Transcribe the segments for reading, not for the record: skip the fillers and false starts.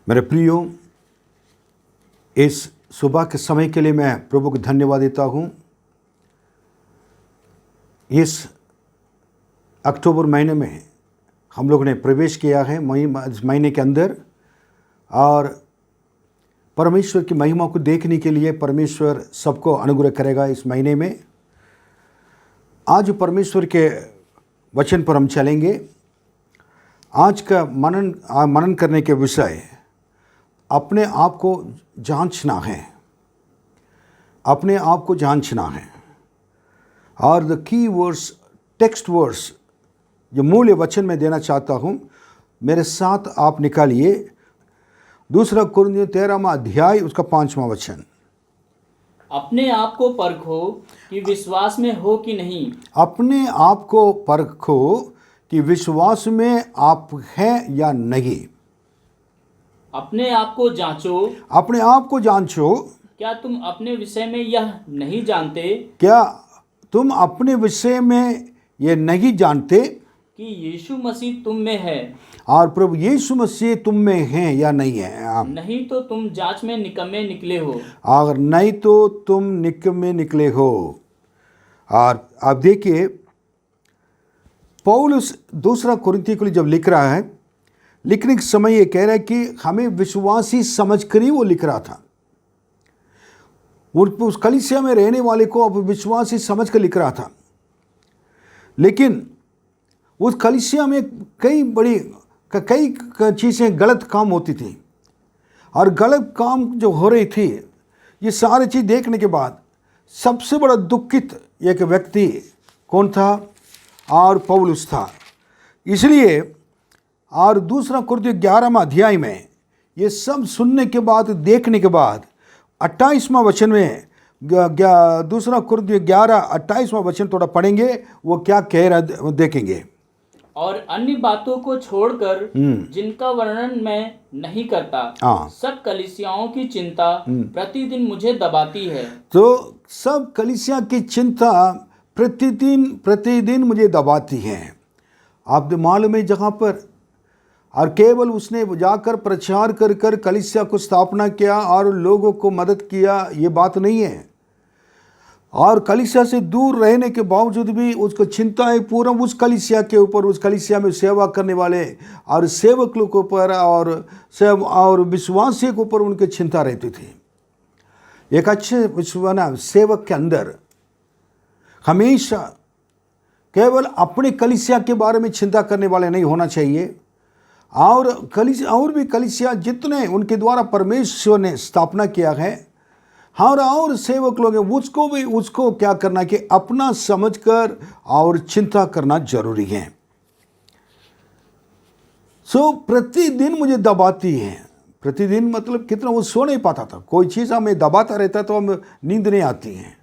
मेरे प्रियो, इस सुबह के समय के लिए मैं प्रभु को धन्यवाद देता हूँ। इस अक्टूबर महीने में हम लोग ने प्रवेश किया है इस महीने के अंदर, और परमेश्वर की महिमा को देखने के लिए परमेश्वर सबको अनुग्रह करेगा इस महीने में। आज परमेश्वर के वचन पर हम चलेंगे। आज का मनन करने के विषय अपने आप को जांचना है, अपने आप को जांचना है। और the key words, text words जो मूल्य वचन में देना चाहता हूँ, मेरे साथ आप निकालिए। 2 कुरिन्थियों 13वां अध्याय उसका 5वां वचन। अपने आप को परखो कि विश्वास में हो कि नहीं। अपने आप को परखो कि विश्वास में आप हैं या नहीं। अपने आप को जांचो। अपने आप को जांचो। क्या तुम अपने विषय में यह नहीं जानते? क्या तुम अपने विषय में ये नहीं जानते कि यीशु मसीह तुम में है, और प्रभु यीशु मसीह तुम में हैं या नहीं है? नहीं तो तुम जांच में निकम्मे निकले हो। अगर नहीं तो तुम निकम्मे निकले हो। और आप देखिए, पौलुस 2 कुरिन्थियों के लिए जब लिख रहा है, लिखने के समय ये कह रहा है कि हमें विश्वासी समझकर ही वो लिख रहा था। उस कलीसिया में रहने वाले को अब विश्वासी समझ कर लिख रहा था, लेकिन उस कलीसिया में कई चीज़ें गलत काम होती थी, और गलत काम जो हो रही थी, ये सारी चीज़ देखने के बाद सबसे बड़ा दुखित एक व्यक्ति कौन था? और पौलुस था। इसलिए और 2 कुरिन्थियों 11वां अध्याय में ये सब सुनने के बाद, देखने के बाद 28वां वचन में, 2 कुरिन्थियों 11:28वां वचन थोड़ा पढ़ेंगे। वो क्या कह रहा देखेंगे। और अन्य बातों को छोड़कर जिनका वर्णन मैं नहीं करता, सब कलीसियाओं की चिंता प्रतिदिन मुझे दबाती है। तो सब कलीसिया की चिंता प्रतिदिन मुझे दबाती है। आप मालूम है, जहाँ पर और केवल उसने जाकर प्रचार कर कर कलीसिया को स्थापना किया और लोगों को मदद किया, ये बात नहीं है। और कलीसिया से दूर रहने के बावजूद भी उसको चिंता है पूरा उस कलीसिया के ऊपर, उस कलीसिया में सेवा करने वाले और सेवक लोगों के ऊपर और विश्वासियों के ऊपर उनकी चिंता रहती थी। एक अच्छे सेवक के अंदर हमेशा केवल अपने कलीसिया के बारे में चिंता करने वाले नहीं होना चाहिए, और भी कलीसिया जितने उनके द्वारा परमेश्वर ने स्थापना किया है, और सेवक लोग हैं, उसको क्या करना कि अपना समझकर और चिंता करना जरूरी है। प्रतिदिन मुझे दबाती है। प्रतिदिन मतलब कितना, वो सो नहीं पाता था, कोई चीज़ हमें दबाता रहता तो हम नींद नहीं आती है।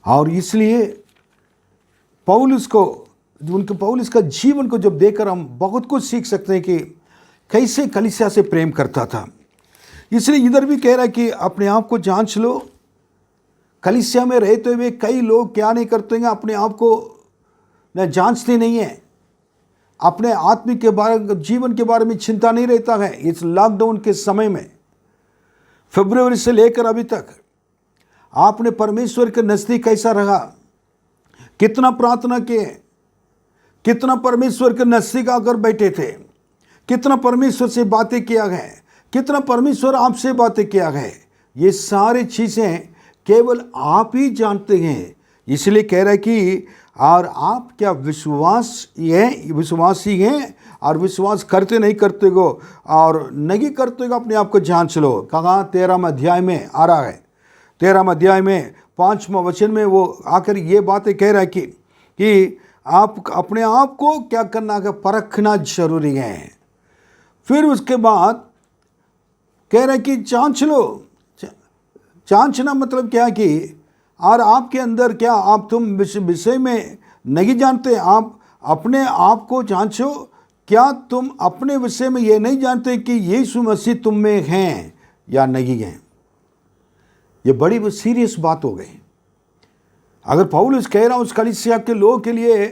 और इसलिए पौलुस का जीवन को जब देखकर हम बहुत कुछ सीख सकते हैं कि कैसे कलीसिया से प्रेम करता था। इसलिए इधर भी कह रहा है कि अपने आप को जांच लो। कलीसिया में रहते हुए कई लोग क्या नहीं करते हैं, अपने आप को जांचते नहीं है, अपने आत्मिक के जीवन के बारे में चिंता नहीं रहता है। इस लॉकडाउन के समय में फरवरी से लेकर अभी तक आपने परमेश्वर के नज़दीक कैसा रहा, कितना प्रार्थना किए, कितना परमेश्वर के नज़दीक आकर बैठे थे, कितना परमेश्वर से बातें किया गया, कितना परमेश्वर आपसे बातें किया है, ये सारी चीज़ें केवल आप ही जानते हैं। इसलिए कह रहा है कि और आप क्या विश्वासी हैं और विश्वास करते नहीं करते हो, और नहीं करते हो अपने आप को जांच लो। कहाँ? 13वां अध्याय में आ रहा है। 13वां अध्याय में 5वां वचन में वो आकर ये बातें कह रहा है कि आप अपने आप को क्या करना है, परखना जरूरी है। फिर उसके बाद कह रहा है कि जांच लो। जांचना मतलब क्या कि और आपके अंदर क्या आप तुम विषय में नहीं जानते, आप अपने आप को जांचो। क्या तुम अपने विषय में ये नहीं जानते कि यीशु मसीह तुम में हैं या नहीं हैं? ये बड़ी सीरियस बात हो गई। अगर पौलुस कह रहा उस कलीसिया के लोगों के लिए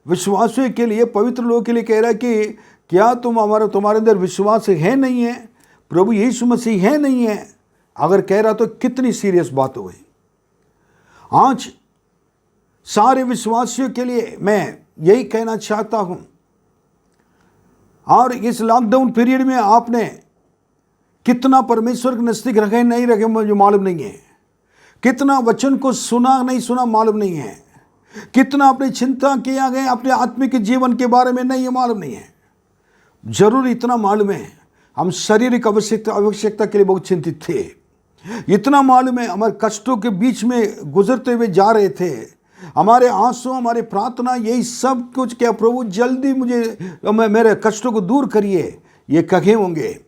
विश्वासियों के लिए, पवित्र लोगों के लिए कह रहा है कि क्या तुम्हारे अंदर विश्वास है नहीं है, प्रभु यीशु मसीह है नहीं है? अगर कह रहा तो कितनी सीरियस बात हो गई। आज सारे विश्वासियों के लिए मैं यही कहना चाहता हूं, और इस लॉकडाउन पीरियड में आपने कितना परमेश्वर के नजदीक रखे नहीं रखे मुझे मालूम नहीं है, कितना वचन को सुना नहीं सुना मालूम नहीं है, कितना अपनी चिंता किया गया अपने आत्मिक जीवन के बारे में नहीं है मालूम नहीं है। जरूर इतना मालूम है हम शारीरिक आवश्यकता के लिए बहुत चिंतित थे, इतना मालूम है हमारे कष्टों के बीच में गुजरते हुए जा रहे थे, हमारे आंसू, हमारे प्रार्थना, यही सब कुछ क्या प्रभु जल्दी मेरे कष्टों को दूर करिए, ये कहे होंगे।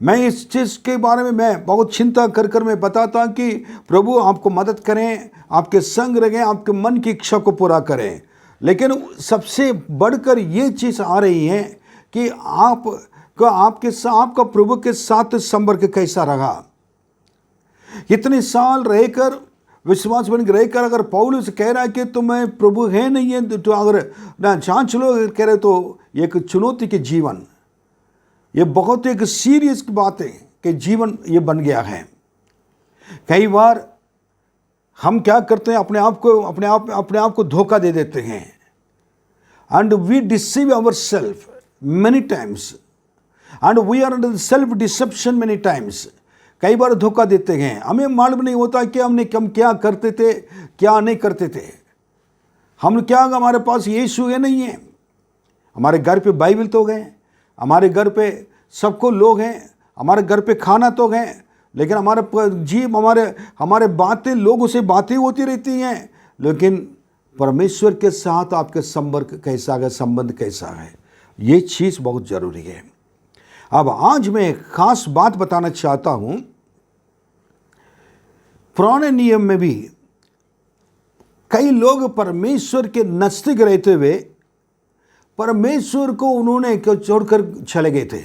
मैं इस चीज़ के बारे में मैं बहुत चिंता कर मैं बताता कि प्रभु आपको मदद करें, आपके संग रहें, आपके मन की इच्छा को पूरा करें। लेकिन सबसे बढ़कर ये चीज़ आ रही है कि आपका प्रभु के साथ संपर्क कैसा रहा। इतने साल रहकर, विश्वास बन के रहकर, अगर पौलुस कह रहा है कि तुम्हें प्रभु है नहीं है, तो अगर ना जांच लो कह रहे तो एक चुनौती के जीवन, ये बहुत एक सीरियस बात है कि जीवन ये बन गया है। कई बार हम क्या करते हैं, अपने आप को धोखा दे देते हैं, and we deceive our self many times, and we are under self deception many times. कई बार धोखा देते हैं, हमें मालूम नहीं होता कि हम क्या करते थे, क्या नहीं करते थे। हमारे पास यीशु है नहीं है, हमारे घर पे बाइबल तो गए, हमारे घर पे सबको लोग हैं, हमारे घर पे खाना तो है, लेकिन हमारे बातें, लोगों से बातें होती रहती हैं, लेकिन परमेश्वर के साथ आपके संपर्क कैसा है, संबंध कैसा है, ये चीज़ बहुत ज़रूरी है। अब आज मैं एक खास बात बताना चाहता हूं। पुराने नियम में भी कई लोग परमेश्वर के नजदीक रहते हुए परमेश्वर को उन्होंने छोड़कर चले गए थे।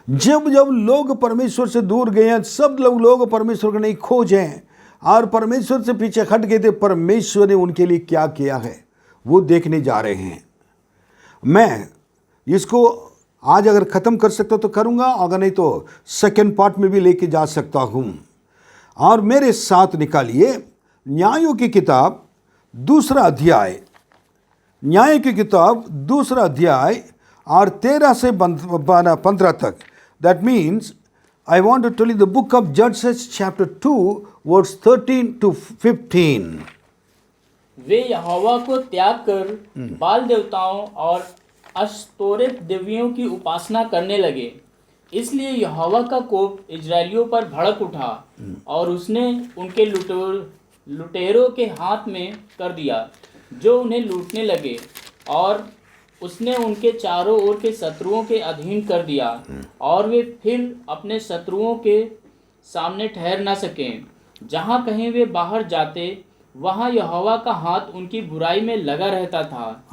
जब लोग परमेश्वर से दूर गए हैं, सब लोग परमेश्वर को नहीं खोजे और परमेश्वर से पीछे हट गए थे, परमेश्वर ने उनके लिए क्या किया है वो देखने जा रहे हैं। मैं इसको आज अगर ख़त्म कर सकता तो करूँगा, अगर नहीं तो सेकंड पार्ट में भी लेके जा सकता हूँ। और मेरे साथ निकालिए न्यायों की किताब दूसरा अध्याय, न्याय की किताब दूसरा अध्याय और 13 से 15 तक। That means I want to tell you the book of जजेस चैप्टर 2 वर्स 13 to 15। वे यहोवा को त्याग कर बाल देवताओं और अस्तोरेत देवियों की उपासना करने लगे, इसलिए यहोवा का कोप इजरायलियों पर भड़क उठा और उसने उनके लुटेरों के हाथ में कर दिया जो उन्हें लूटने लगे, और उसने उनके चारों ओर के शत्रुओं के अधीन कर दिया, और वे फिर अपने शत्रुओं के सामने ठहर न सकें। जहाँ कहीं वे बाहर जाते वहाँ यहोवा का हाथ उनकी बुराई में लगा रहता था,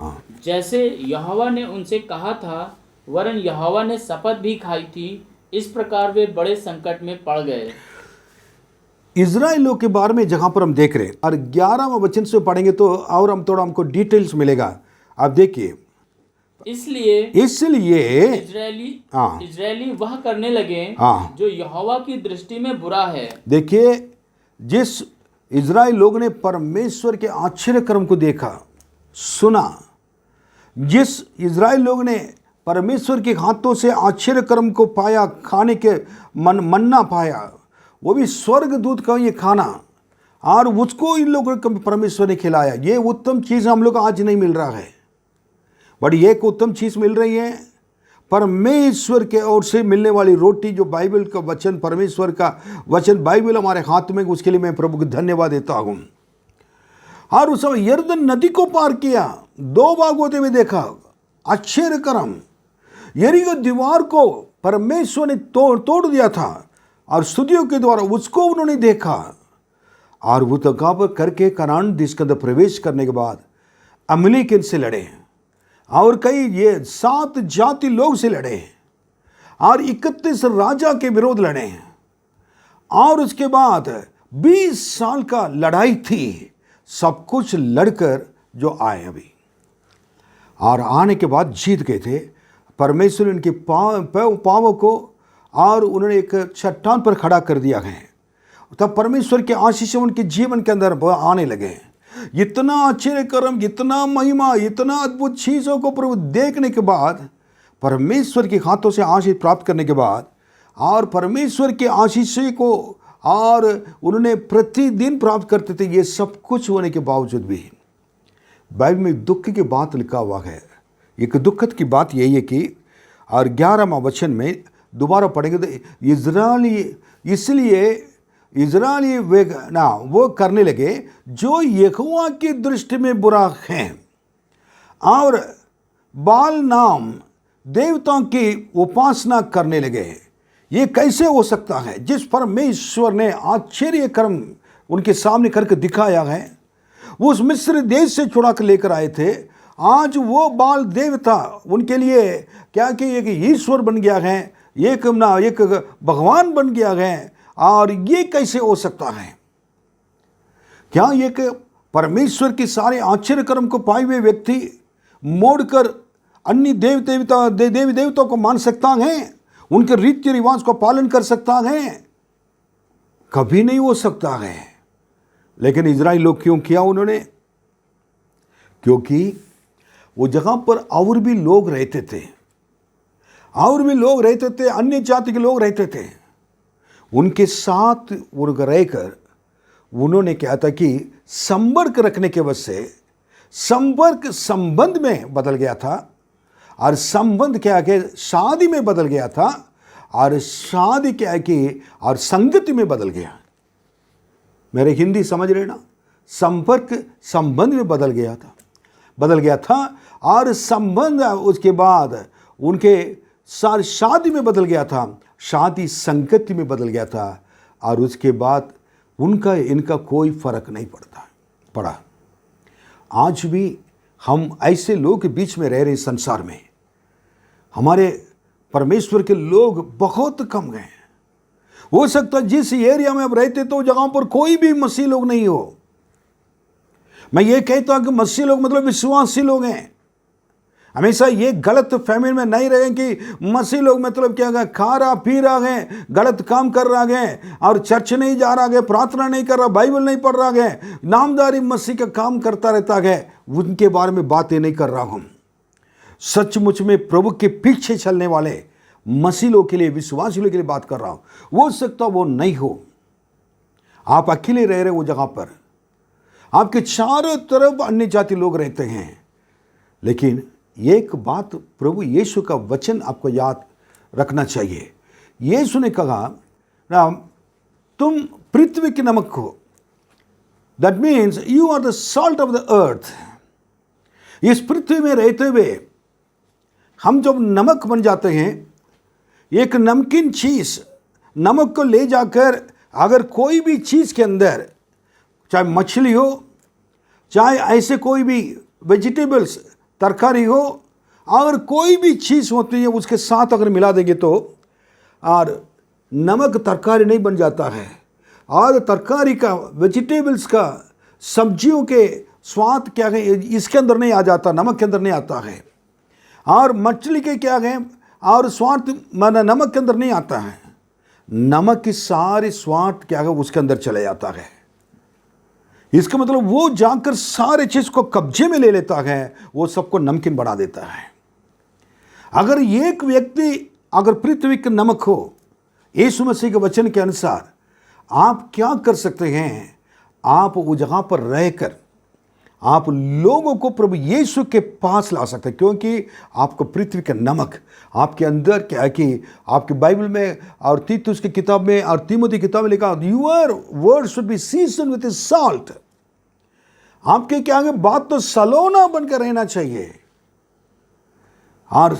जैसे यहोवा ने उनसे कहा था, वरन यहोवा ने शपथ भी खाई थी। इस प्रकार वे बड़े संकट में पड़ गए। इजराइलों के बारे में जहाँ पर हम देख रहे हैं और 11वां वचन से पढ़ेंगे तो और हमको डिटेल्स मिलेगा। आप देखिए, इसलिए इजरायली वह करने लगे जो यहोवा की दृष्टि में बुरा है। देखिए, जिस इजराइल लोग ने परमेश्वर के आश्चर्य कर्म को देखा, सुना, जिस इजराइल लोग ने परमेश्वर के हाथों से आश्चर्य कर्म को पाया, खाने के मन्ना पाया, वो भी स्वर्गदूत का ये खाना, और उसको इन लोगों को परमेश्वर ने खिलाया। ये उत्तम चीज़ हम लोग आज नहीं मिल रहा है, बड़ी एक उत्तम चीज़ मिल रही है, परमेश्वर के ओर से मिलने वाली रोटी, जो बाइबल का वचन, परमेश्वर का वचन, बाइबल हमारे हाथ में, उसके लिए मैं प्रभु को धन्यवाद देता हूँ। और उस समय यरदन नदी को पार किया, 2 भाग होते हुए देखा, आश्चर्य कर्म, यरीहो दीवार को परमेश्वर ने तोड़ दिया था, और स्तुतियों के द्वारा उसको उन्होंने देखा, और वो तकाबर करके कनान देश के अंदर प्रवेश करने के बाद अमलेकिन से लड़े, और कई ये 7 जाति लोग से लड़े, और 31 राजा के विरोध लड़े, और उसके बाद 20 साल का लड़ाई थी। सब कुछ लड़कर जो आए अभी, और आने के बाद जीत गए थे। परमेश्वर ने उनके पाँवों को और उन्होंने एक चट्टान पर खड़ा कर दिया है। तब परमेश्वर के आशीष उनके जीवन के अंदर आने लगे। इतना आश्चर्य कर्म, इतना महिमा, इतना अद्भुत चीज़ों को प्रभु देखने के बाद, परमेश्वर के हाथों से आशीष प्राप्त करने के बाद, और परमेश्वर के आशीष को और उन्होंने प्रतिदिन प्राप्त करते थे। ये सब कुछ होने के बावजूद भी बाइबल में दुख की बात लिखा हुआ है। एक दुखद की बात यही है कि, और 11वां वचन में दोबारा पढ़ेंगे तो इजरायली वे ना वो करने लगे जो यहोवा की दृष्टि में बुरा हैं, और बाल नाम देवताओं की उपासना करने लगे। ये कैसे हो सकता है? जिस परमेश्वर ने आश्चर्य कर्म उनके सामने करके दिखाया है, वो उस मिस्र देश से छुड़ा कर लेकर आए थे, आज वो बाल देवता उनके लिए क्या कि एक ईश्वर बन गया है, एक भगवान बन गया है। और ये कैसे हो सकता है? क्या एक परमेश्वर के सारे आश्चर्य कर्म को पाए हुए व्यक्ति मोड़कर अन्य देवी देवताओं को मान सकता है? उनके रीति रिवाज को पालन कर सकता है? कभी नहीं हो सकता है। लेकिन इजराइल लोग क्यों किया उन्होंने? क्योंकि वो जगह पर और भी लोग रहते थे, अन्य जाति के लोग रहते थे। उनके साथ रहकर उन्होंने क्या था कि संपर्क रखने के वजह से संपर्क संबंध में बदल गया था, और संबंध क्या है कि शादी में बदल गया था, और शादी क्या है कि और संगति में बदल गया। मेरे हिंदी समझ रहे ना? संपर्क संबंध में बदल गया था, और संबंध उसके बाद उनके सारी शादी में बदल गया था, शादी संगति में बदल गया था, और उसके बाद इनका कोई फर्क नहीं पड़ा। आज भी हम ऐसे लोग के बीच में रह रहे संसार में। हमारे परमेश्वर के लोग बहुत कम गए। हो सकता है जिस एरिया में आप रहते तो जगहों पर कोई भी मसीह लोग नहीं हो। मैं ये कहता हूं कि मसीह लोग मतलब विश्वासी लोग हैं। हमेशा ये गलत फहमी में नहीं रहे कि मसीह लोग मतलब क्या है, खा रहा पी रहा है, गलत काम कर रहा है, और चर्च नहीं जा रहा है, प्रार्थना नहीं कर रहा, बाइबल नहीं पढ़ रहा है, नामदारी मसीह का काम करता रहता है। उनके बारे में बातें नहीं कर रहा हूँ। सचमुच में प्रभु के पीछे चलने वाले मसीह लोग के लिए, विश्वासी लोग के लिए बात कर रहा हूँ। हो सकता वो नहीं हो, आप अकेले रह रहे वो जगह पर, आपके चारों तरफ अन्य जाति लोग रहते हैं। लेकिन एक बात प्रभु यीशु का वचन आपको याद रखना चाहिए। यीशु ने कहा तुम पृथ्वी के नमक हो। That means you are the salt of the earth. इस पृथ्वी में रहते हुए हम जब नमक बन जाते हैं, एक नमकीन चीज़, नमक को ले जाकर अगर कोई भी चीज़ के अंदर, चाहे मछली हो, चाहे ऐसे कोई भी वेजिटेबल्स तरकारी हो, अगर कोई भी चीज़ होती है उसके साथ अगर मिला देंगे तो और नमक तरकारी नहीं बन जाता है। और तरकारी का, वेजिटेबल्स का, सब्जियों के स्वाद क्या है इसके अंदर नहीं आ जाता, नमक के अंदर नहीं आता है। और मछली के क्या है और स्वाद माना नमक के अंदर नहीं आता है। नमक की सारी स्वाद क्या है उसके अंदर चले जाता है। इसका मतलब वो जाकर सारे चीज को कब्जे में ले लेता है, वो सबको नमकीन बना देता है। अगर एक व्यक्ति अगर पृथ्वी का नमक हो, यीशु मसीह के वचन के अनुसार आप क्या कर सकते हैं? आप वो जगह पर रहकर आप लोगों को प्रभु यीशु के पास ला सकते हैं, क्योंकि आपको पृथ्वी का नमक आपके अंदर क्या है कि आपकी बाइबल में और तीतुस की किताब में और तीमुथी की किताब में लिखा, your word should be season with salt. आपके क्या है बात तो सलोना बनकर रहना चाहिए, और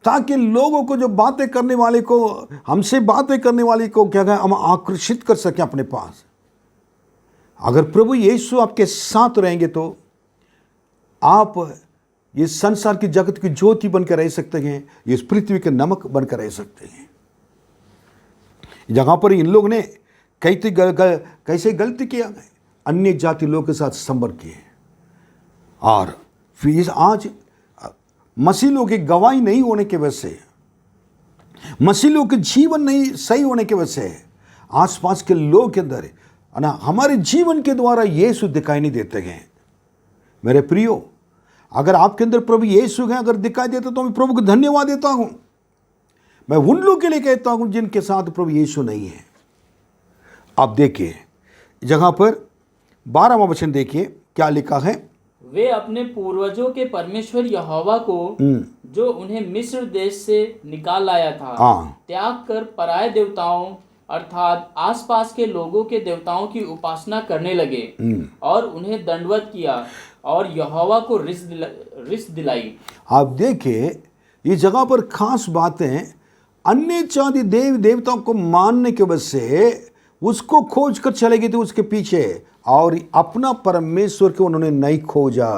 ताकि लोगों को जो बातें करने वाले को, हमसे बातें करने वाले को क्या है हम आकर्षित कर सकें अपने पास। अगर प्रभु यीशु आपके साथ रहेंगे तो आप ये संसार की जगत की ज्योति बनकर रह सकते हैं, इस पृथ्वी के नमक बनकर रह सकते हैं। जहां पर इन लोग ने कैसे गलती किया, अन्य जाति लोगों के साथ संपर्क किए। और फिर इस आज मसीहों की गवाही नहीं होने की वजह से, मसीहों के जीवन नहीं सही होने की वजह से आसपास के लोग के अंदर है ना हमारे जीवन के द्वारा यीशु दिखाई नहीं देते हैं। मेरे प्रियो, अगर आपके अंदर प्रभु यीशु हैं अगर दिखाई देते तो मैं प्रभु को धन्यवाद देता हूं। मैं उन लोगों के लिए कहता हूं जिनके साथ प्रभु यीशु नहीं है। आप देखिए जहां पर 12वां वचन देखिए क्या लिखा है। वे अपने पूर्वजों के परमेश्वर यहोवा को जो उन्हें मिस्र देश से निकाल लाया था त्याग कर पराये देवताओं अर्थात आसपास के लोगों के देवताओं की उपासना करने लगे और उन्हें दंडवत किया और यहोवा को रिस दिलाई। आप देखिए इस जगह पर खास बातें, अन्य जाति देव देवताओं को मानने की वजह से उसको खोज कर चले गए थे उसके पीछे, और अपना परमेश्वर को उन्होंने नहीं खोजा,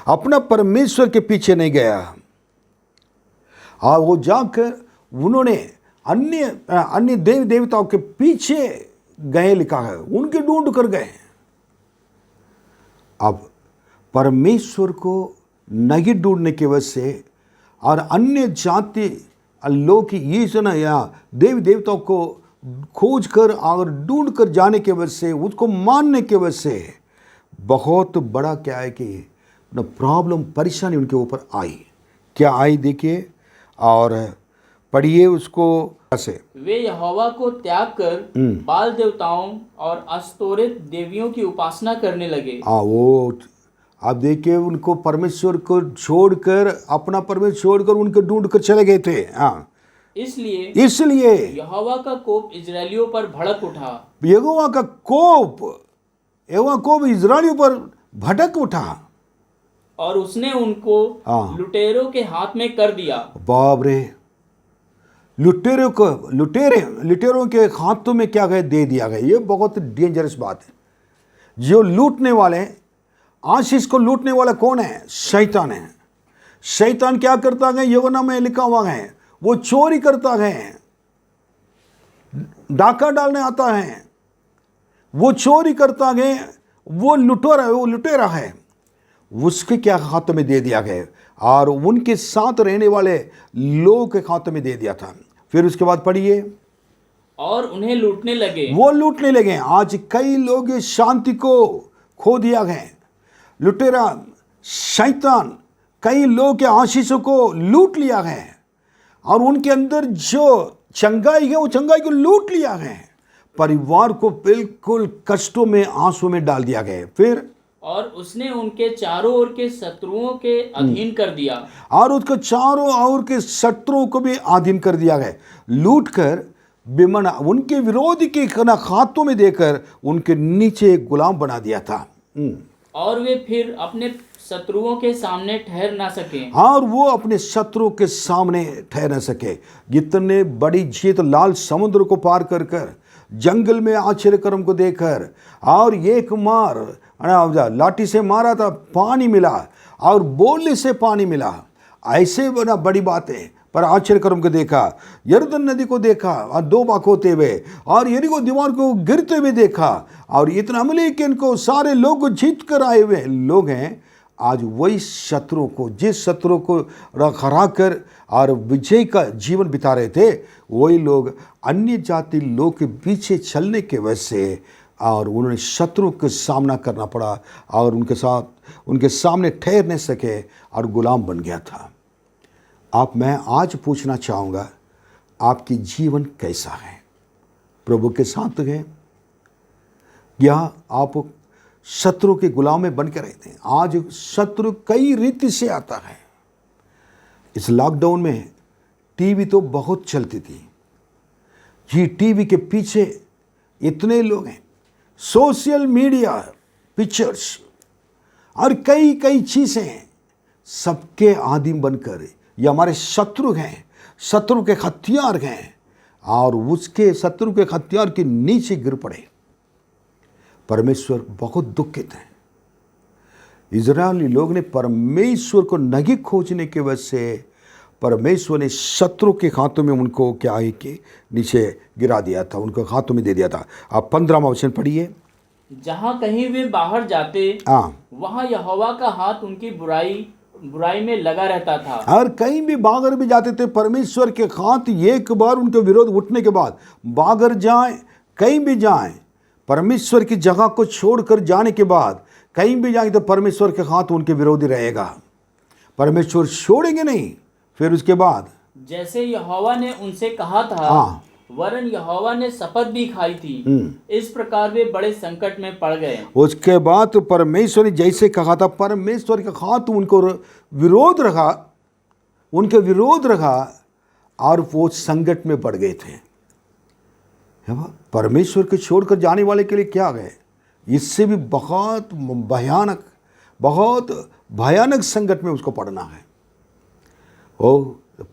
अपना परमेश्वर के पीछे नहीं गया, और वो जाकर उन्होंने अन्य देव देवताओं के पीछे गए, लिखा है उनके ढूंढ कर गए। अब परमेश्वर को नहीं ढूंढने की वजह से और अन्य जाति लोग की ईश्वर या देव देवताओं को खोज कर और ढूंढ कर जाने की वजह से, उसको मानने की वजह से बहुत बड़ा क्या है कि प्रॉब्लम परेशानी उनके ऊपर आई। क्या आई देखिए और पढ़िए उसको ऐसे। वे यहोवा को त्याग कर बाल देवताओं और अस्तोरित देवियों की उपासना करने लगे। वो आप देखिए उनको परमेश्वर को छोड़कर, अपना परमेश्वर छोड़कर उनके ढूंढ कर चले गए थे। इसलिए यहोवा का कोप इजरायलियों पर भड़क उठा। यहोवा का कोप इजरायलियों पर भड़क उठा और उसने उनको लुटेरों के हाथ में कर दिया। बाप रे, लुटेरों के हाथों में क्या गए, दे दिया गया। ये बहुत डेंजरस बात है। जो लूटने वाले, आशीष को लूटने वाला कौन है? शैतान है। शैतान क्या करता है? यूहन्ना में लिखा हुआ है वो चोरी करता है, डाका डालने आता है, वो चोरी करता है, वो लुटेरा है। उसके क्या हाथों में दे दिया गया और उनके साथ रहने वाले लोगों के हाथों में दे दिया था। फिर उसके बाद पढ़िए, और उन्हें लूटने लगे। वो लूटने लगे। आज कई लोग शांति को खो दिया गए। लुटेरा शैतान कई लोग के आशीषों को लूट लिया है और उनके अंदर जो चंगाई है वो चंगाई को लूट लिया है। परिवार को बिल्कुल कष्टों में, आंसू में डाल दिया गया। फिर और उसने उनके चारों ओर के शत्रुओं के अधीन कर दिया, और उसको चारों ओर के शत्रुओं को भी अधीन कर दिया गया। लूट कर बिमना उनके विरोधी के हाथों में देकर उनके नीचे गुलाम बना दिया था। और वे फिर अपने शत्रुओं के सामने ठहर ना सके। और वो अपने शत्रुओं के सामने ठहर न सके। इतने बड़ी जीत, लाल समुद्र को पार कर कर, जंगल में आश्चर्य कर्म को देखकर, और एक मार लाठी से मारा था, पानी मिला, और बोलने से पानी मिला। ऐसे बड़ा बड़ी बात है। पर आश्चर्य कर्म को देखा, यरदन नदी को देखा और 2 भाग होते हुए, और यरीहो दीवार को गिरते हुए देखा, और इतना अमलेकियन को सारे लोग जीत कर आए हुए लोग हैं। आज वही शत्रु को, जिस शत्रु को हरा कर और विजय का जीवन बिता रहे थे, वही लोग अन्य जाति लोग के पीछे चलने के वजह से और उन्होंने शत्रु का सामना करना पड़ा और उनके सामने ठहर नहीं सके और गुलाम बन गया था। मैं आज पूछना चाहूँगा, आपकी जीवन कैसा है? प्रभु के साथ है या आप शत्रु के गुलाम में बन के रहते हैं? आज शत्रु कई रीति से आता है। इस लॉकडाउन में टीवी तो बहुत चलती थी। ये टीवी के पीछे इतने लोग हैं, सोशल मीडिया, पिक्चर्स और कई चीज़ें, सबके आदिम बनकर ये हमारे शत्रु हैं, शत्रु के हथियार हैं, और उसके शत्रु के हथियार के नीचे गिर पड़े। परमेश्वर बहुत दुखित है। इजरायली लोग ने परमेश्वर को नहीं खोजने की वजह से परमेश्वर ने शत्रु के हाथों में उनको क्या है कि नीचे गिरा दिया था, उनको हाथों में दे दिया था। आप 15वां वचन पढ़िए। जहाँ कहीं वे बाहर जाते हाँ, वहाँ यहोवा का हाथ उनकी बुराई में लगा रहता था। और कहीं भी बागर भी जाते थे, परमेश्वर के हाथ एक बार उनके विरोध उठने के बाद बागर जाएं, कहीं भी जाएं, परमेश्वर की जगह को छोड़कर जाने के बाद कहीं भी जाएंगे तो परमेश्वर के हाथ उनके विरोधी रहेगा, परमेश्वर छोड़ेंगे नहीं। फिर उसके बाद जैसे यहोवा ने उनसे कहा था, हाँ, वरन यहोवा ने शपथ भी खाई थी, इस प्रकार वे बड़े संकट में पड़ गए। उसके बाद तो परमेश्वर ने जैसे कहा था, परमेश्वर के हाथ उनको विरोध रहा, उनके विरोध रहा और वो संकट में पड़ गए थे। है ना? परमेश्वर को छोड़कर जाने वाले के लिए क्या है, इससे भी बहुत भयानक संकट में उसको पड़ना है। ओ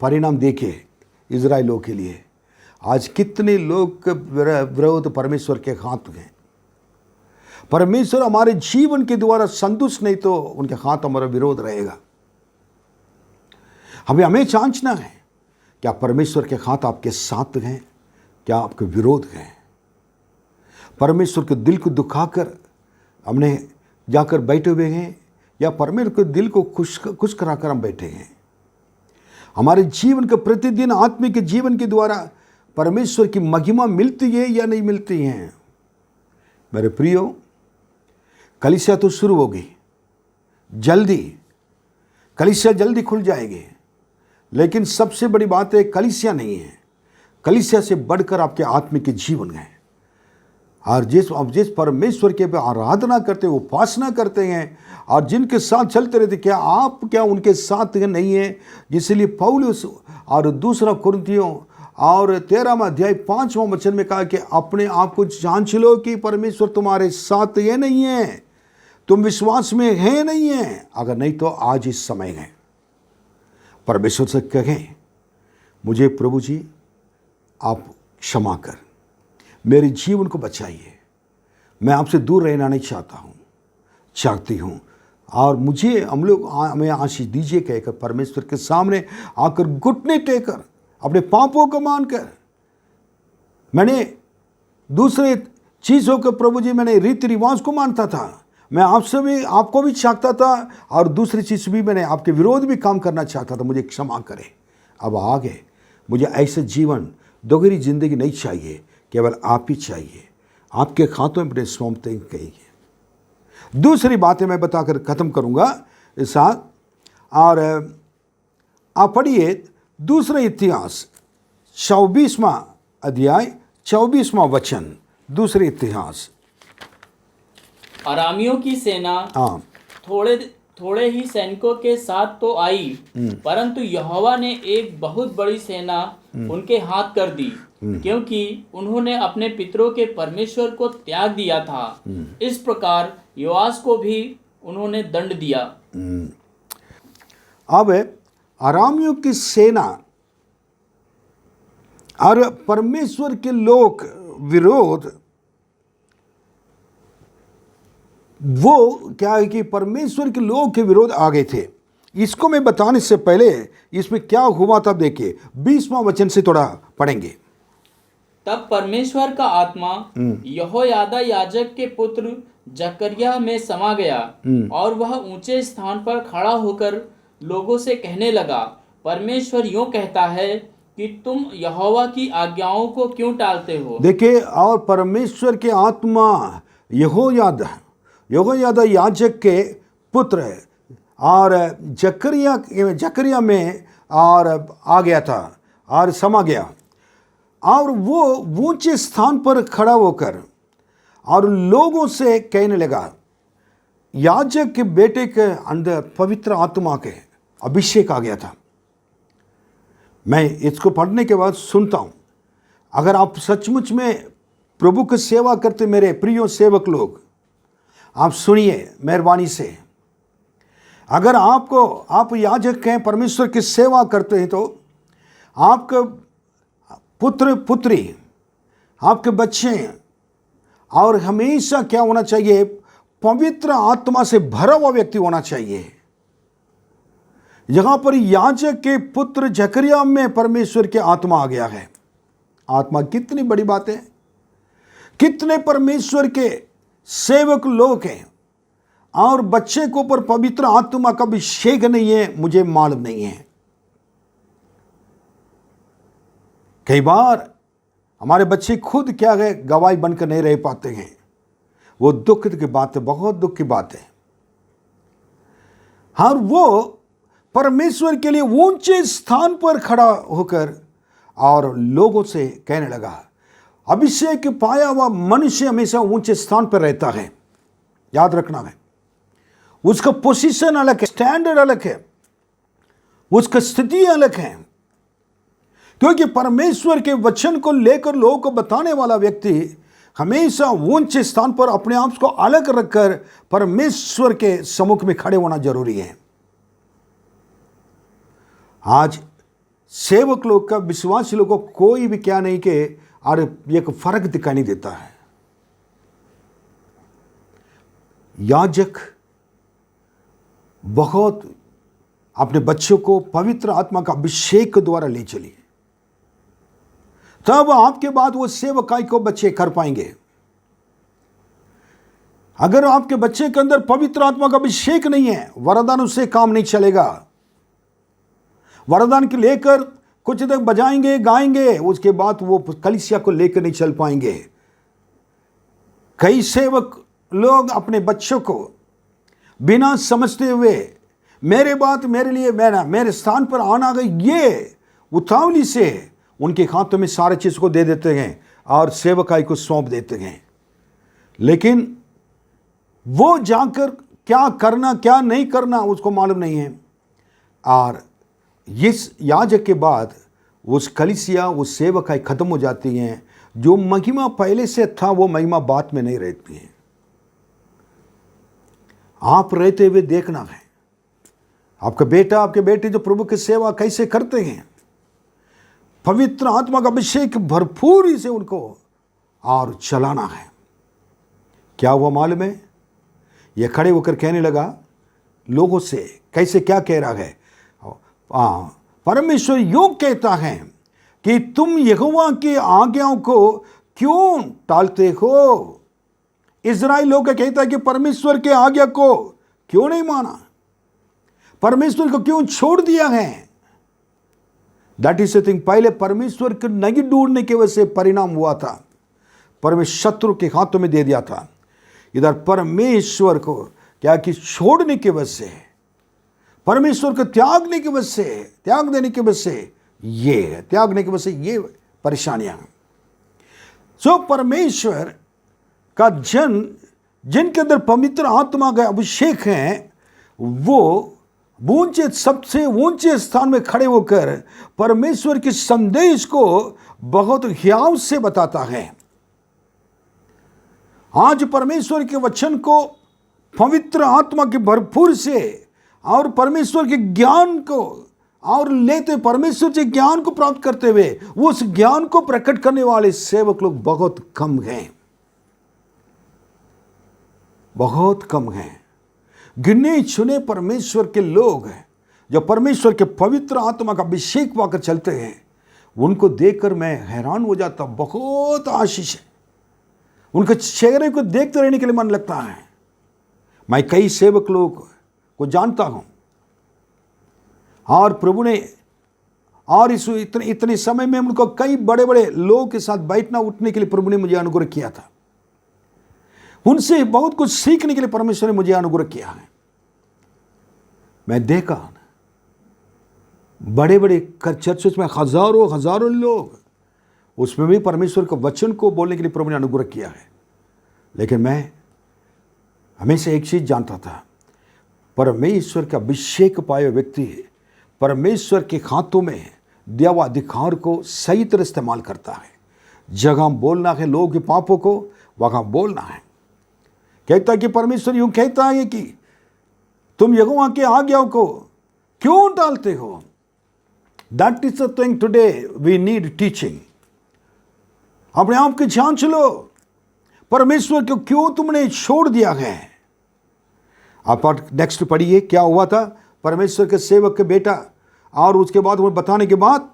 परिणाम देखिए इजराइलों के लिए, आज कितने लोग के विरोध परमेश्वर के हाथ हैं। परमेश्वर हमारे जीवन के द्वारा संतुष्ट नहीं तो उनके हाथ हमारा विरोध रहेगा। हमें जांचना है, क्या परमेश्वर के हाथ आपके साथ हैं, क्या आपके विरोध हैं। परमेश्वर के दिल को दुखाकर हमने जाकर बैठे हुए हैं, या परमेश्वर के दिल को खुश कराकर हम बैठे हैं। हमारे जीवन के प्रतिदिन आत्मिक जीवन के द्वारा परमेश्वर की महिमा मिलती है या नहीं मिलती है। मेरे प्रियो, कलीसिया तो शुरू होगी जल्दी, कलीसिया जल्दी खुल जाएगी, लेकिन सबसे बड़ी बात है कलीसिया नहीं है, कलीसिया से बढ़कर आपके आत्मिक जीवन है। और जिस परमेश्वर के आराधना करते हैं, उपासना करते हैं और जिनके साथ चलते रहते, क्या उनके साथ नहीं है। इसलिए पौलुस और दूसरा कुरिन्थियों और 13वां अध्याय 5वां वचन में कहा कि अपने आप को जांच लो कि परमेश्वर तुम्हारे साथ है नहीं है, तुम विश्वास में है नहीं है। अगर नहीं तो आज इस समय है, परमेश्वर से कहें, मुझे प्रभु जी आप क्षमा कर, मेरे जीवन को बचाइए, मैं आपसे दूर रहना नहीं चाहती हूँ और हमें आशीष दीजिए कहकर परमेश्वर के सामने आकर घुटने टेकर अपने पापों को मानकर, मैंने दूसरे चीज़ों को प्रभु जी मैंने रीति रिवाज को मानता था, मैं आपको भी चाहता था और दूसरी चीज़ भी मैंने आपके विरोध भी काम करना चाहता था, मुझे क्षमा करें। अब आगे मुझे ऐसे जीवन दोहरी जिंदगी नहीं चाहिए, केवल आप ही चाहिए, आपके हाथों में अपने सौंपते कहिए। दूसरी बातें मैं बताकर ख़त्म करूँगा इस साथ, और आप पढ़िए दूसरा इतिहास 24वां अध्याय 24वां वचन। दूसरे इतिहास, अरामियों की सेना हाँ, थोड़े ही सैनिकों के साथ तो आई, परंतु यहोवा ने एक बहुत बड़ी सेना उनके हाथ कर दी, क्योंकि उन्होंने अपने पितरों के परमेश्वर को त्याग दिया था। इस प्रकार योआस को भी उन्होंने दंड दिया। अब अरामियों की सेना और परमेश्वर के लोग विरोध, वो क्या है कि परमेश्वर के लोग के विरोध आ गए थे। इसको मैं बताने से पहले इसमें क्या हुआ था देखिए, 20वां वचन से थोड़ा पढ़ेंगे। तब परमेश्वर का आत्मा यहोयादा याजक के पुत्र जकरिया में समा गया, और वह ऊंचे स्थान पर खड़ा होकर लोगों से कहने लगा, परमेश्वर यूं कहता है कि तुम यहोवा की आज्ञाओं को क्यों टालते हो। देखिए, और परमेश्वर के आत्मा यहोयादा याजक के पुत्र है और जकरिया में और आ गया था और समा गया, और वो ऊंचे स्थान पर खड़ा होकर और लोगों से कहने लगा, याजक के बेटे के अंदर पवित्र आत्मा के अभिषेक आ गया था। मैं इसको पढ़ने के बाद सुनता हूँ, अगर आप सचमुच में प्रभु की सेवा करते मेरे प्रिय सेवक लोग, आप सुनिए मेहरबानी से। अगर आप याजक हैं, परमेश्वर की सेवा करते हैं, तो आपके पुत्र पुत्री, आपके बच्चे, और हमेशा क्या होना चाहिए, पवित्र आत्मा से भरा हुआ व्यक्ति होना चाहिए। यहाँ पर याजक के पुत्र जकरिया में परमेश्वर के आत्मा आ गया है। आत्मा कितनी बड़ी बात है, कितने परमेश्वर के सेवक लोग हैं और बच्चे के ऊपर पवित्र आत्मा का अभिषेक नहीं है, मुझे मालूम नहीं है। कई बार हमारे बच्चे खुद क्या है, गवाही बनकर नहीं रह पाते हैं। वो दुख की बात है, बहुत दुख की बात है। और वो परमेश्वर के लिए ऊंचे स्थान पर खड़ा होकर और लोगों से कहने लगा, अभिषेक पाया हुआ मनुष्य हमेशा ऊंचे स्थान पर रहता है। याद रखना है, उसका पोजीशन अलग है, स्टैंडर्ड अलग है, उसका स्थिति अलग है। क्योंकि परमेश्वर के वचन को लेकर लोगों को बताने वाला व्यक्ति हमेशा ऊंचे स्थान पर अपने आप को अलग रखकर परमेश्वर के सम्मुख में खड़े होना जरूरी है। आज सेवक लोग का, विश्वासी लोगों को कोई भी क्या नहीं के और एक फर्क दिखाई नहीं देता है। याजक बहुत अपने बच्चों को पवित्र आत्मा का अभिषेक के द्वारा ले चलिए, तब आपके बाद वो सेवकाई को बच्चे कर पाएंगे। अगर आपके बच्चे के अंदर पवित्र आत्मा का अभिषेक नहीं है, वरदान उससे काम नहीं चलेगा। वरदान के लेकर कुछ तक बजाएंगे, गाएंगे, उसके बाद वो कलीसिया को लेकर नहीं चल पाएंगे। कई सेवक लोग अपने बच्चों को बिना समझते हुए मेरे बात मेरे लिए मेरे स्थान पर आना गई, ये उतावली से उनके हाथों में सारे चीज को दे देते हैं और सेवकाई को सौंप देते हैं। लेकिन वो जाकर क्या करना क्या नहीं करना उसको मालूम नहीं है। और इस याजक के बाद उस कलीसिया, उस सेवकाई खत्म हो जाती हैं। जो महिमा पहले से था वो महिमा बाद में नहीं रहती है। आप रहते हुए देखना है, आपका बेटा आपके बेटे जो प्रभु की सेवा कैसे करते हैं, पवित्र आत्मा का अभिषेक भरपूरी से उनको और चलाना है। क्या हुआ मालूम है? ये खड़े होकर कहने लगा लोगों से, कैसे क्या कह रहा है? परमेश्वर यूं कहता है कि तुम यहोवा की आज्ञाओं को क्यों टालते हो? इज़राइल लोग का कहता है कि परमेश्वर के आज्ञा को क्यों नहीं माना, परमेश्वर को क्यों छोड़ दिया है। That is the thing. पहले परमेश्वर को नहीं ढूंढने की वजह से परिणाम हुआ था, परमेश्वर शत्रु के हाथों में दे दिया था। इधर परमेश्वर को क्या कि छोड़ने की वजह से, परमेश्वर को त्याग देने की वजह से ये परेशानियां। सो परमेश्वर का जन जिनके अंदर पवित्र आत्मा का अभिषेक है, वो सबसे ऊंचे स्थान में खड़े होकर परमेश्वर के संदेश को बहुत हियाव से बताता है। आज परमेश्वर के वचन को पवित्र आत्मा के भरपूर से और परमेश्वर के ज्ञान को और लेते, परमेश्वर से ज्ञान को प्राप्त करते हुए उस ज्ञान को प्रकट करने वाले सेवक लोग बहुत कम हैं, बहुत कम हैं। गिने चुने परमेश्वर के लोग हैं जो परमेश्वर के पवित्र आत्मा का अभिषेक पाकर चलते हैं। उनको देखकर मैं हैरान हो जाता, बहुत आशीष है। उनके चेहरे को देखते रहने के लिए मन लगता है। मैं कई सेवक लोग को जानता हूं और प्रभु ने और इस इतने समय में उनको कई बड़े बड़े लोगों के साथ बैठना उठने के लिए प्रभु ने मुझे अनुग्रह किया था। उनसे बहुत कुछ सीखने के लिए परमेश्वर ने मुझे अनुग्रह किया है। मैं देखा बड़े बड़े चर्चों में हजारों लोग, उसमें भी परमेश्वर के वचन को बोलने के लिए प्रभु ने अनुग्रह किया है। लेकिन मैं हमेशा एक चीज जानता था, परमेश्वर का अभिषेक पाए व्यक्ति परमेश्वर के हाथों में दिया हुआ अधिकार को सही तरह इस्तेमाल करता है। जगह बोलना है लोगों के पापों को, वहां बोलना है। कहता है कि परमेश्वर यूं कहता है कि तुम यहोवा के आज्ञाओं को क्यों टालते हो। That is the thing today we need teaching. अपने आप की जांच लो, परमेश्वर को क्यों तुमने छोड़ दिया है। आप नेक्स्ट पढ़िए क्या हुआ था। परमेश्वर के सेवक के बेटा और उसके बाद वो बताने के बाद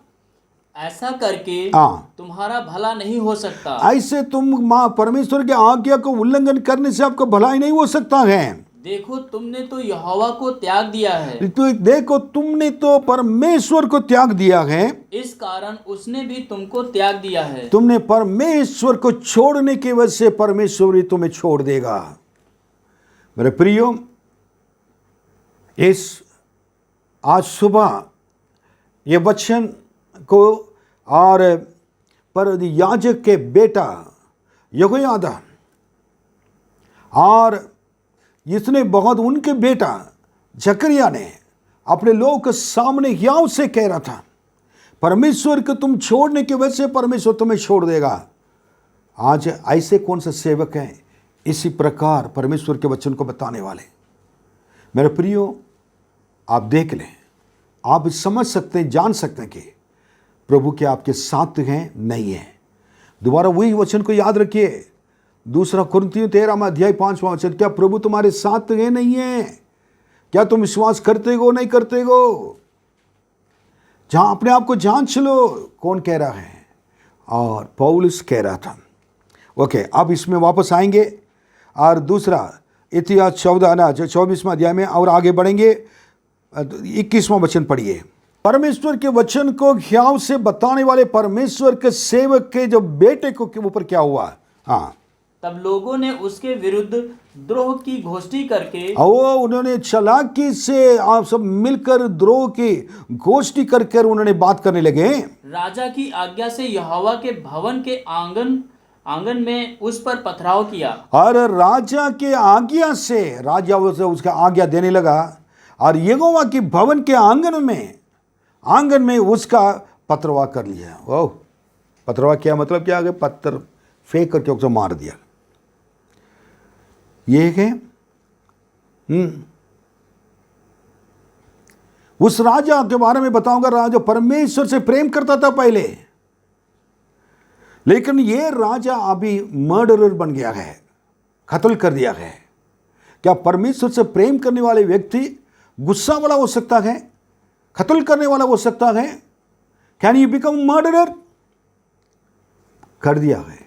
ऐसा करके हाँ, तुम्हारा भला नहीं हो सकता। ऐसे तुम माँ परमेश्वर के आज्ञा को उल्लंघन करने से आपका भलाई नहीं हो सकता है। देखो तुमने तो यहोवा को त्याग दिया है, तो देखो तुमने तो परमेश्वर को त्याग दिया है, इस कारण उसने भी तुमको त्याग दिया है। तुमने परमेश्वर को छोड़ने की वजह से परमेश्वर ही तुम्हें छोड़ देगा। मेरे प्रियो, इस आज सुबह ये वचन को और पर याजक के बेटा यहोयादा और इसने बहुत उनके बेटा जकरिया ने अपने लोगों के सामने याव से कह रहा था, परमेश्वर को तुम छोड़ने की वजह से परमेश्वर तुम्हें छोड़ देगा। आज ऐसे कौन से सेवक हैं इसी प्रकार परमेश्वर के वचन को बताने वाले? मेरे प्रियो, आप देख लें, आप समझ सकते हैं, जान सकते हैं कि प्रभु के आपके साथ हैं नहीं हैं। दोबारा वही वचन को याद रखिए, 2 कुरिन्थियों 13 अध्याय 5वां वचन, क्या प्रभु तुम्हारे साथ है नहीं है? क्या तुम विश्वास करते हो नहीं करते हो? जहां अपने आप को जांच लो, कौन कह रहा है? और पौलुस कह रहा था। ओके, अब इसमें वापस आएंगे और दूसरा इतिहास 24वां अध्याय में और आगे बढ़ेंगे। 21वां वचन पढ़िए। परमेश्वर के वचन को ख्याल से बताने वाले परमेश्वर के सेवक के जो बेटे को के ऊपर क्या हुआ? हाँ, तब लोगों ने उसके विरुद्ध द्रोह की घोषणा करके उन्होंने चालाकी से आप सब मिलकर द्रोह की घोषणा कर उन्होंने बात करने लगे। राजा की आज्ञा से यहोवा के भवन के आंगन में उस पर पथराव किया। और राजा के आज्ञा से राजा उसका आज्ञा देने लगा और यहोवा की भवन के आंगन में उसका पथरवा कर लिया। ओह, पथरवा क्या मतलब? क्या आगे पत्थर फेंक करके उसको मार दिया। ये है उस राजा के बारे में बताऊंगा, राजा परमेश्वर से प्रेम करता था पहले, लेकिन ये राजा अभी मर्डरर बन गया है, कत्ल कर दिया है। क्या परमेश्वर से प्रेम करने वाले व्यक्ति गुस्सा वाला हो सकता है, कत्ल करने वाला हो सकता है? Can you become murderer? कर दिया है।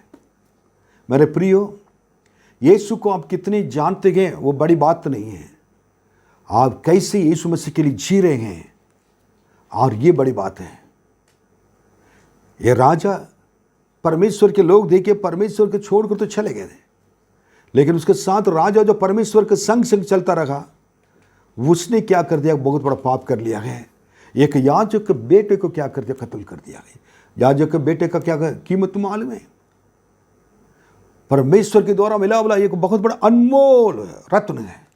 मेरे प्रियो, यीशु को आप कितने जानते हैं वो बड़ी बात नहीं है, आप कैसे यीशु मसीह के लिए जी रहे हैं, और ये बड़ी बात है। ये राजा परमेश्वर के लोग देखिए परमेश्वर को छोड़कर तो चले गए थे, लेकिन उसके साथ राजा जो परमेश्वर के संग चलता रहा, उसने क्या कर दिया? बहुत बड़ा पाप कर लिया है। एक याजक के बेटे को क्या कर दिया? कत्ल कर दिया है। याजक के बेटे का क्या कीमत मालूम है? परमेश्वर के द्वारा मिला वाला एक बहुत बड़ा अनमोल रत्न है,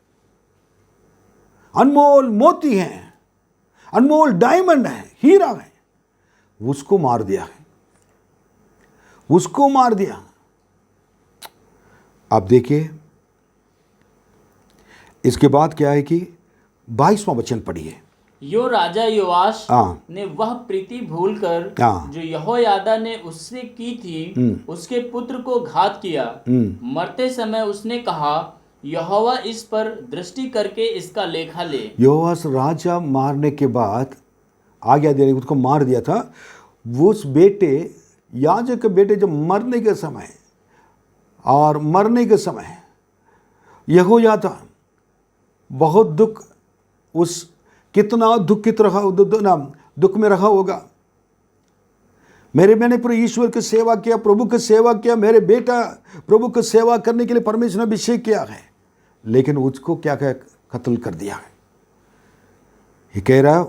अनमोल मोती है, अनमोल डायमंड है, हीरा है, उसको मार दिया है, उसको मार दिया। आप देखिए इसके बाद क्या है कि 22वां वचन पढ़िए। यो राजा योआश ने वह प्रीति भूलकर जो यहोयादा ने उससे की थी उसके पुत्र को घात किया। मरते समय उसने कहा, यहोवा इस पर दृष्टि करके इसका लेखा ले। योआश राजा मारने के बाद आज्ञा देने उसको मार दिया था। उस बेटे याजक के बेटे जब मरने के समय यहोयादा बहुत दुख, उस कितना दुखित रहा, दुख में रहा होगा। मैंने पूरे ईश्वर की सेवा किया, प्रभु की सेवा किया, मेरे बेटा प्रभु की सेवा करने के लिए परमेश्वर ने अभिषेक किया है, लेकिन उसको क्या कत्ल कर दिया है। ये कह रहा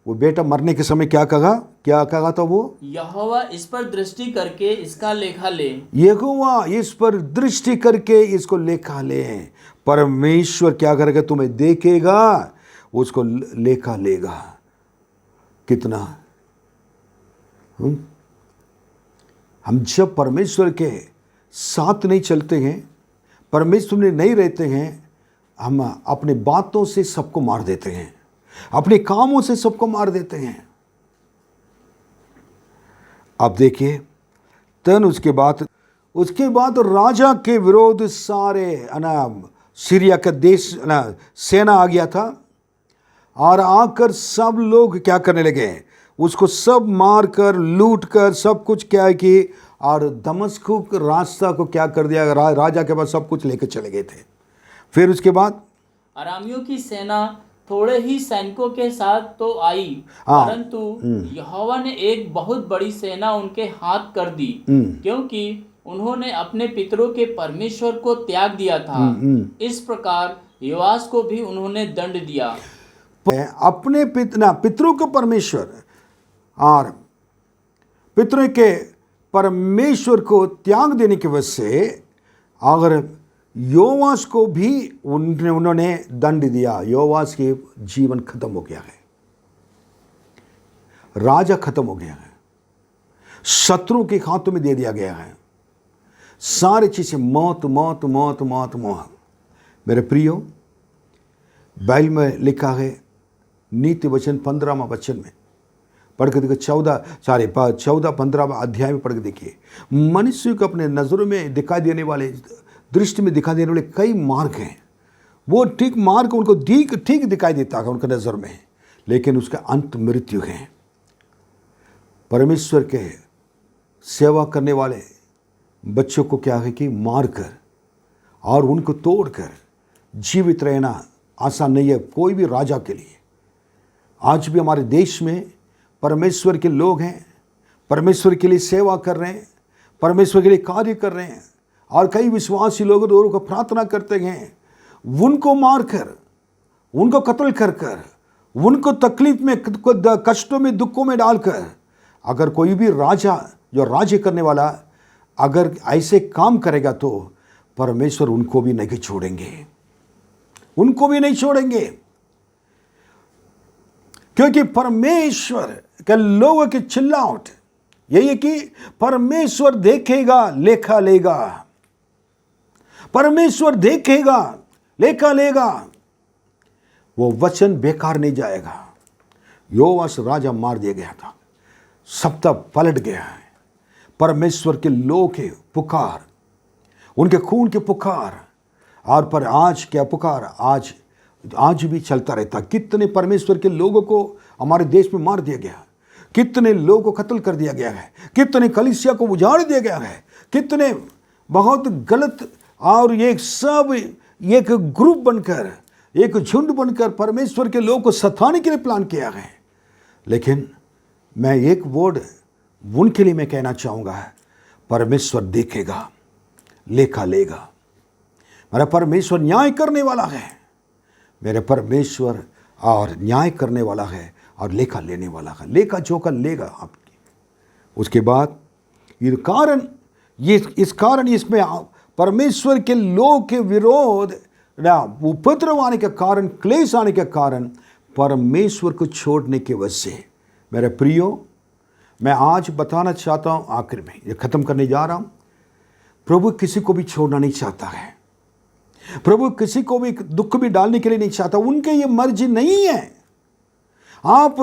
वो बेटा मरने के समय क्या कहा था वो? यहोवा इस पर दृष्टि करके इसका लेखा ले। यहोवा इस पर दृष्टि करके इसको लेखा ले। परमेश्वर क्या करेगा? तुम्हें देखेगा, उसको लेखा लेगा। कितना हम जब परमेश्वर के साथ नहीं चलते हैं, परमेश्वर में नहीं रहते हैं, हम अपने बातों से सबको मार देते हैं, अपने कामों से सबको मार देते हैं। आप देखिए तन उसके बाद राजा के विरोध सारे सीरिया का देश सेना आ गया था, और आकर सब लोग क्या करने लगे? उसको सब मार कर लूट कर सब कुछ क्या है कि और दमस्को के रास्ता को क्या कर दिया, राजा के पास सब कुछ लेकर चले गए थे। फिर उसके बाद अरामियों की सेना थोड़े ही सैनिकों के साथ तो आई, हाँ। परंतु यहोवा ने एक बहुत बड़ी सेना उनके हाथ कर दी, क्योंकि उन्होंने अपने पितरों के परमेश्वर को त्याग दिया था। इस प्रकार योआश को भी उन्होंने दंड दिया। अपने पितरों के परमेश्वर और पितरों के परमेश्वर को त्याग देने की वजह से अगर योआश को भी उन्होंने दंड दिया। योआश के जीवन खत्म हो गया है, राजा खत्म हो गया है, शत्रुओं के हाथों में दे दिया गया है, सारी चीजें मौत मौत मौत मौत मौत। मेरे प्रियो, बाइबल में लिखा है नीति वचन 15वां वचन में पढ़ के देखिए, 14-15 अध्याय में पढ़ के देखिए। मनुष्य को अपने नजरों में दिखाई देने वाले, दृष्टि में दिखाई देने वाले कई मार्ग हैं। वो ठीक मार्ग उनको ठीक दिखाई देता है उनके नज़र में, लेकिन उसका अंत मृत्यु है। परमेश्वर के सेवा करने वाले बच्चों को क्या है कि मार कर और उनको तोड़ कर जीवित रहना आसान नहीं है कोई भी राजा के लिए। आज भी हमारे देश में परमेश्वर के लोग हैं, परमेश्वर के लिए सेवा कर रहे हैं, परमेश्वर के लिए कार्य कर रहे हैं, और कई विश्वासी लोग औरों को प्रार्थना करते हैं, उनको मार कर, उनको कत्ल कर कर, उनको तकलीफ में, कष्टों में, दुखों में डालकर, अगर कोई भी राजा जो राज्य करने वाला अगर ऐसे काम करेगा तो परमेश्वर उनको भी नहीं छोड़ेंगे, उनको भी नहीं छोड़ेंगे। क्योंकि परमेश्वर के लोगों की चिल्लाहट यही है कि परमेश्वर देखेगा, लेखा लेगा। परमेश्वर देखेगा, लेखा लेगा। वो वचन बेकार नहीं जाएगा। योआश राजा मार दिया गया था, सप्ताह पलट गया है। परमेश्वर के लोग के पुकार, उनके खून के पुकार, और पर आज क्या पुकार आज भी चलता रहता। कितने परमेश्वर के लोगों को हमारे देश में मार दिया गया, कितने लोगों को कत्ल कर दिया गया है, कितने कलीसिया को उजाड़ दिया गया है, कितने बहुत गलत, और ये सब एक ग्रुप बनकर, एक झुंड बनकर परमेश्वर के लोगों को सताने के लिए प्लान किया है। लेकिन मैं एक वर्ड उनके लिए मैं कहना चाहूँगा, परमेश्वर देखेगा, लेखा लेगा। मेरा परमेश्वर न्याय करने वाला है, मेरे परमेश्वर और न्याय करने वाला है और लेखा लेने वाला है। लेखा जोखा लेगा आपकी। उसके बाद इस कारण इसमें परमेश्वर के लोग के विरोध उपद्रव आने के कारण, क्लेश आने के कारण, परमेश्वर को छोड़ने की वजह से, मेरे प्रियो, मैं आज बताना चाहता हूँ, आखिर में ये ख़त्म करने जा रहा हूँ, प्रभु किसी को भी छोड़ना नहीं चाहता है। प्रभु किसी को भी दुख भी डालने के लिए नहीं चाहता। उनके ये मर्जी नहीं है। आप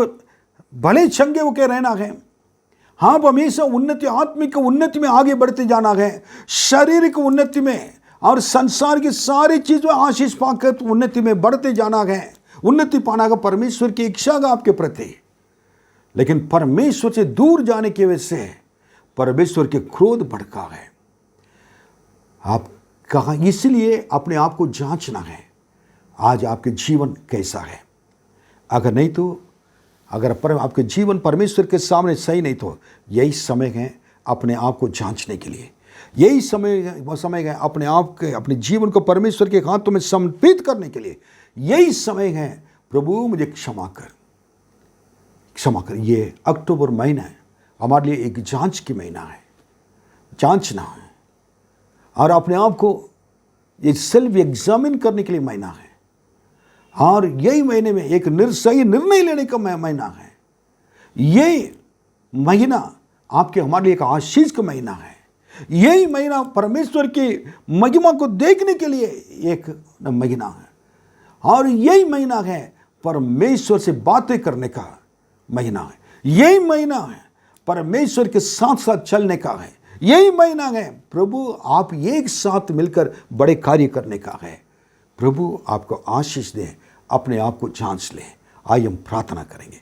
भले चंगे होकर रहना है, आप हमेशा उन्नति, आत्मिक उन्नति में आगे बढ़ते जाना है, शारीरिक उन्नति में और संसार की सारी चीज़ों आशीष पाकर उन्नति में बढ़ते जाना है, उन्नति पाना का परमेश्वर की इच्छा का आपके प्रति। लेकिन परमेश्वर से दूर जाने की वजह से परमेश्वर के क्रोध भड़का है। आप कहाँ, इसलिए अपने आप को जांचना है, आज आपके जीवन कैसा है। अगर नहीं तो, अगर आपके जीवन परमेश्वर के सामने सही नहीं तो यही समय है अपने आप को जांचने के लिए। यही समय है अपने आप के, अपने जीवन को परमेश्वर के हाथों में समर्पित करने के लिए। यही समय है, प्रभु मुझे क्षमा कर। ये अक्टूबर महीना है हमारे लिए एक जांच की महीना है, जांचना है और अपने आप को ये सेल्फ एग्जामिन करने के लिए महीना है। और यही महीने में एक सही निर्णय लेने का महीना है। ये महीना आपके हमारे लिए एक आशीष का महीना है। यही महीना परमेश्वर की महिमा को देखने के लिए एक महीना है। और यही महीना है परमेश्वर से बातें करने का महीना है। यही महीना है परमेश्वर के साथ साथ चलने का है। यही महीना है प्रभु आप एक साथ मिलकर बड़े कार्य करने का है। प्रभु आपको आशीष दे। अपने आप को जांच लें। आइए हम प्रार्थना करेंगे।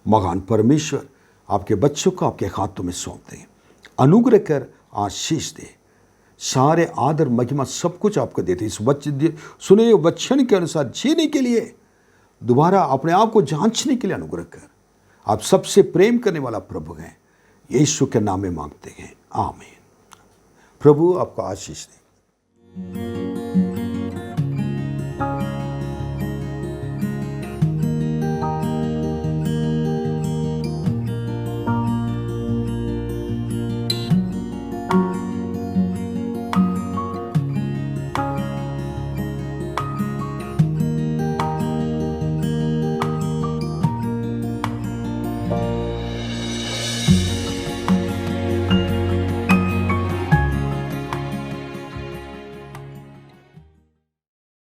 महान परमेश्वर आपके बच्चों को आपके हाथों में सौंप दें, अनुग्रह कर आशीष दे, सारे आदर महिमा सब कुछ आपको देते। इस सुने हुए वचन के अनुसार जीने के लिए, दोबारा अपने आप को जांचने के लिए अनुग्रह कर। आप सबसे प्रेम करने वाला प्रभु हैं, यीशु के नाम में मांगते हैं, आमीन। प्रभु आपको आशीष दे।